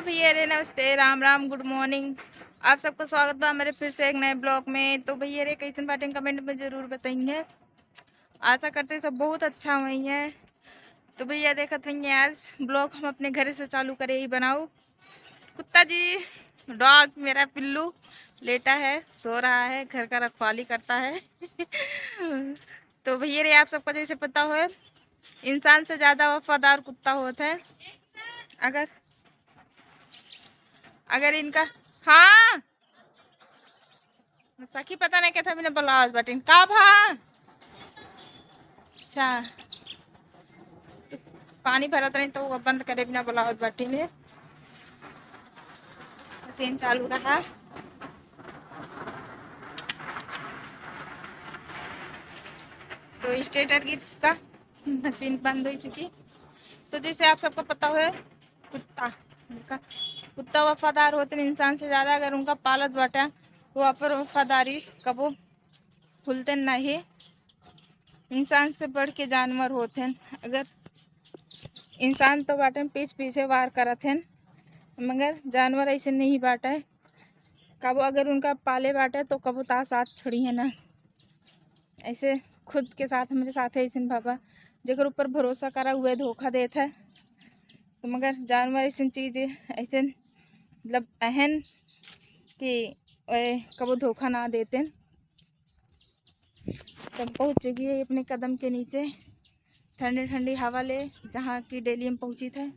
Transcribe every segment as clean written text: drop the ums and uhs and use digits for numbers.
Hello भैया रे, नमस्ते, राम राम, गुड मॉर्निंग। आप सबको स्वागत बा मेरे फिर से एक नए ब्लॉग में। तो भैया रे कैसन बाटे कमेंट में ज़रूर बताइए। आशा करते सब बहुत अच्छा हुई है। तो भैया देखत हुई आज ब्लॉग हम अपने घर से चालू करे ही बनाओ। कुत्ता जी, डॉग मेरा पिल्लू लेटा है, सो रहा है, घर का रखवाली करता है। तो भैया रे आप सबको जैसे पता हो, इंसान से ज़्यादा वफादार कुत्ता होता है। अगर अगर इनका, हाँ सखी पता नहीं क्या था, मैंने ब्लाउज बटन का भा। अच्छा, पानी भरा था नहीं तो वो बंद करे बिना ब्लाउज बटन है। मशीन चालू रहा। तो स्टेटर गिर चुका, मशीन बंद हो चुकी। तो जैसे आप सबको पता है, कुत्ता उनका कुत्ता वफादार होते हैं इंसान से ज़्यादा। अगर उनका पालत बाटा तो वहाँ पर वफादारी कबो भूलते नहीं। इंसान से बढ़ के जानवर होते हैं। अगर इंसान तो बाटे पीछे पीछे वार करत हैं, मगर जानवर ऐसे नहीं बाटा है। कबो अगर उनका पाले बाटे तो कबो ता साथ छोड़ी है ना। ऐसे खुद के साथ मेरे साथ है ऐसे बाबा जेकर ऊपर भरोसा करा हुए धोखा देता है। तो मगर जानवर ऐसी चीज़ ऐसे मतलब अहन कि कबो धोखा ना देते। तब पहुँच गई अपने कदम के नीचे ठंडी ठंडी हवा ले, जहाँ की डेली हम पहुँची थे।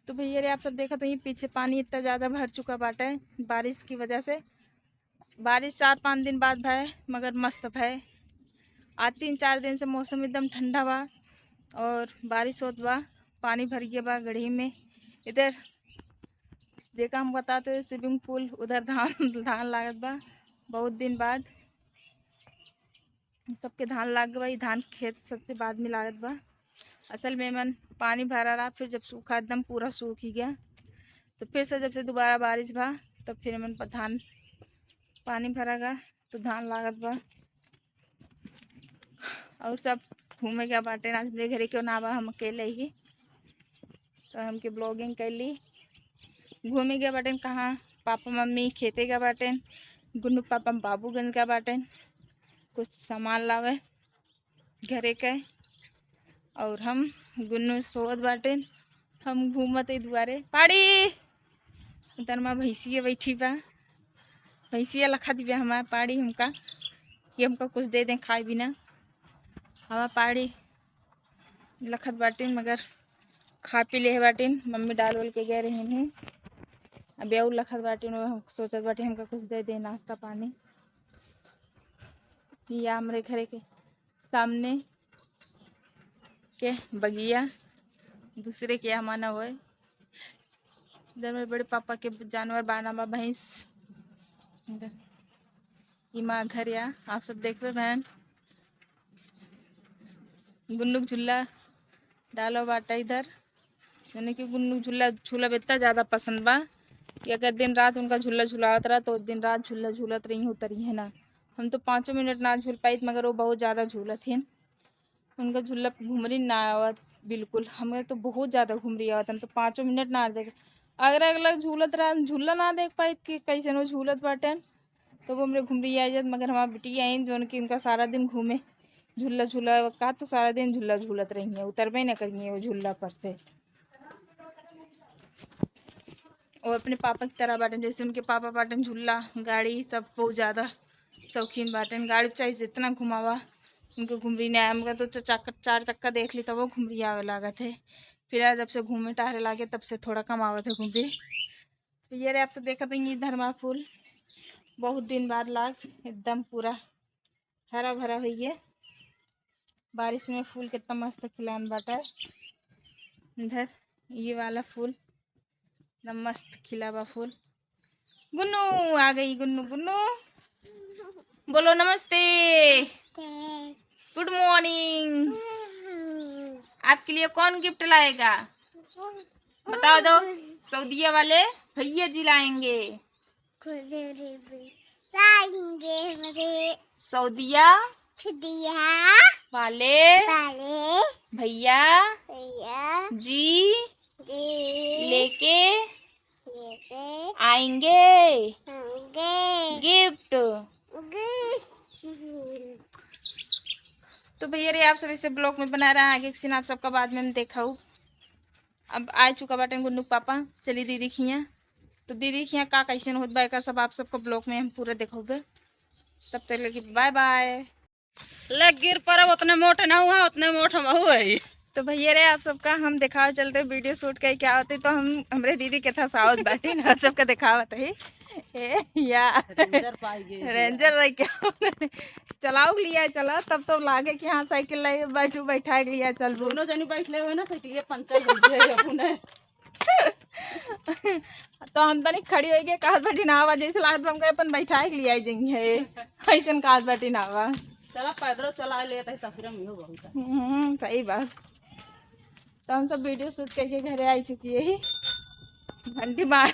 तो भैया रे आप सब देखा तो ये पीछे पानी इतना ज़्यादा भर चुका बाटा है बारिश की वजह से। बारिश 4-5 दिन बाद भय, मगर मस्त भय। आज 3-4 दिन से मौसम एकदम ठंडा बा और बारिश होत बा, पानी भर गया बा गढ़ी में। इधर देखा हम बताते स्विमिंग पूल, उधर धान धान लागत बा बहुत दिन बाद। सबके धान लाग गया, धान खेत सबसे बाद में लागत बा। असल में मन पानी भरा रहा, फिर जब सूखा एकदम पूरा सूख ही गया तो फिर से जब से दोबारा बारिश भा तब फिर मन पर धान पानी भरागा तो धान लागत बा। और सब घूमे गया बाटे आज मेरे घरे क्यों ना बा, हम अकेले ही तो हमके ब्लॉगिंग कर ली। घूमे गया बाटे कहाँ, पापा मम्मी खेते गया बाटे, गुन्नू पापा बाबूगंज का बाटे कुछ सामान लावे घरे के। और हम गुन्नू सोवत बाटे, हम घूमत दुआरे पाड़ी उधर माँ भैंसिया बैठी बा। भैंसिया लखा दिव्या हमारा पाड़ी हमका कि हमको कुछ दे दें खाए बिना। हवा पाड़ी लखत बाटिन मगर खा पी ले बाटिन, मम्मी डाल वाल के गए रही हूँ। अब और लखत बाटिन हम सोचत बाटे हमका कुछ दे दे नाश्ता पानी। या हमारे घरे के सामने के बगिया दूसरे के हमारा हुए। इधर मेरे बड़े पापा के जानवर बाना बा भैंस। ये माँ घर या आप सब देख रहे बहन। गुन्नू झूला डालो बाटा इधर, यानी कि गुन्नू झूला झूला इतना ज़्यादा पसंद बा कि अगर दिन रात उनका झूला झूलावत रहा तो दिन रात झूला झूलत रही उतरी है ना। हम तो 5 मिनट ना झूल पाई मगर वो बहुत ज़्यादा झूलत हैं। उनका झूला घूमरी ना आवत बिल्कुल, हमें तो बहुत ज़्यादा घूमरी आवत। हम तो 5 मिनट ना देख, अगर अगला झूलत रहा झूला ना देख पाई कि कैसे वो झूलत बाटे तो वो मेरे घूमरी आ जात। मगर हमारा बिटिया आई जो कि उनका सारा दिन घूमे झूला झूला का तो सारा दिन झूला झूलत रही है, उतरबे न करिए वो झूला पर से। वो अपने पापा की तरह बाटन, जैसे उनके पापा बाटन झूला गाड़ी सब बहुत ज़्यादा शौकीन बाटन। गाड़ी चाहे जितना घुमावा उनको घुमरी नहीं आया, मगर तो चार चक्का देख ली तब वो घुमरी आवे लागत है। फिर जब से घूमे टहरे लागे तब से थोड़ा कम आवत है घुमरी। तो ये रे आपसे देखा तो ये धरमा फूल बहुत दिन बाद लाग एकदम पूरा हरा भरा हुई है। बारिश में फूल कितना मस्त खिलान बाटा। इधर ये वाला फूल एकदम मस्त खिला बा फूल। गुन्नू आ गई, गुन्नू गुन्नू बोलो नमस्ते, गुड मॉर्निंग। आपके लिए कौन गिफ्ट लाएगा बताओ दो। सऊदीया वाले भैया जी लाएंगे, सऊदीया वाले भैया जी लेके आएंगे गिफ्ट। तो भैया रे आप सब इसे ब्लॉग में बना रहा है, आगे सीन आप सबका बाद में देखा हूँ। अब आ चुका बाटे गुन्नू पापा, चली दीदी खिया। तो दीदी खिया का कैसे होत बा का सब आप सबको ब्लॉग में हम पूरा दिखाओगे। तब तक लगी बाय बाय। लग गिर पर उतने मोटे ना हुआ उतने मोटे में हुए। तो भैया रे आप सबका हम दिखाओ चलते वीडियो शूट के क्या होते, तो हम हमरे दीदी के था साउथ बाटी ना सबका दिखावत है या रेंजर रह क्या चलाओ लिया चला तब तो लागे कि हाँ साइकिल ले बैठू बैठा लिया चल दोनों जनी बैठले हुए ना साइकिल पंचर हो जाए अपने। तो हम तो नहीं खड़ी हो गए काज बैठी नावा जैसे लागत हम गए अपन बैठा लिया जाएंगे ऐसा काज बैठी नावा चला पैदल चला ले ससुर में बहुत सही बात। तो हम सब वीडियो शूट करके घर आ चुकी है, घंटी मार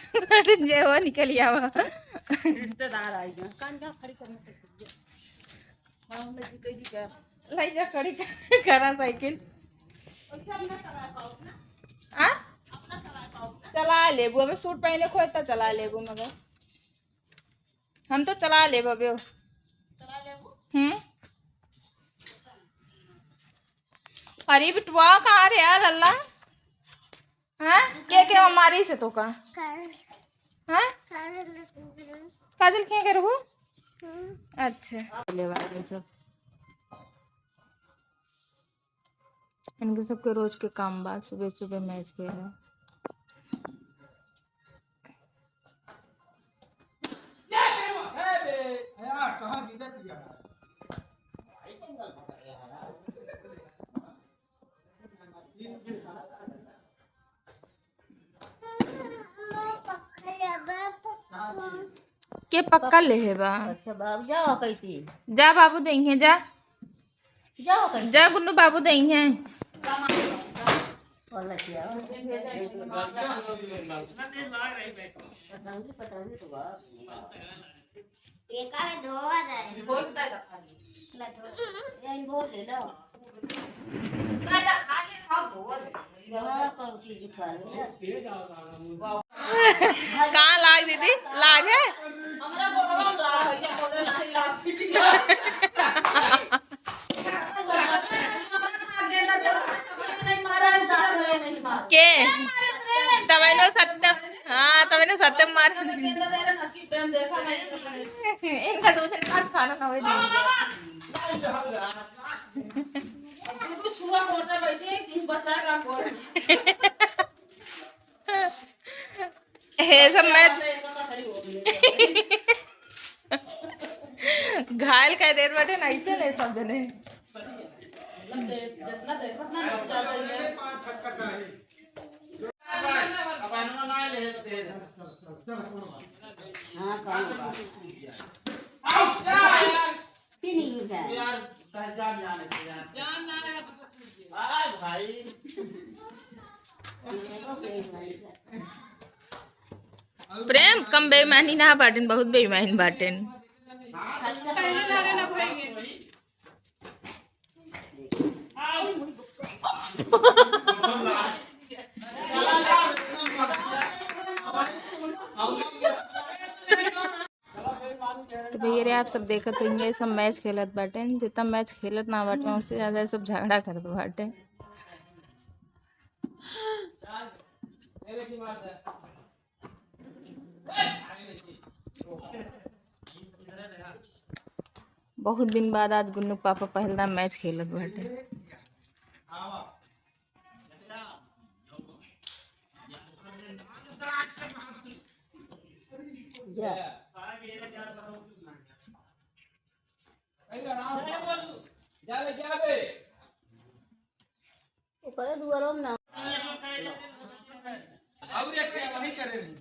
जे हो निकल गया रिश्तेदार आई गए कान जा खड़ी करने लाई जा खड़ी करा साइकिल चला लेबू अबे सूट पहने खोता चला लेबू मगर हम तो चला लेब अबे अरे बिटवा कहाँ रे यार लल्ला हाँ के हमारी से तो का हाँ काजल क्या करो अच्छा सब इनके सबके रोज के काम बाद सुबह सुबह मैच खेला। के पक्का ले है बा। अच्छा बाबू जाओ कैसे जा बाबू देंगे जा जाओ कैसे जा गुन्नू बाबू देंगे कहाँ लाग दीदी लाग है के तवैनो सत्यम हाँ तवैनो सत्यम मार इनका दूसरे पास खाना ना हो सब मैं घायल कह देर बैठे नहीं थे नहीं सब जने प्रेम कम बेईमानी ना बाटेन बहुत बेईमान बाटेन तो भैया रे आप सब देखत होंगे सब मैच खेलत बाटे, जितना मैच खेलत ना बाटे उससे ज्यादा सब झगड़ा करत बाटे। बहुत दिन बाद आज गुन्नू पापा पहला मैच खेलत बाटे। ऊपर दुआरों ना और एक वही करें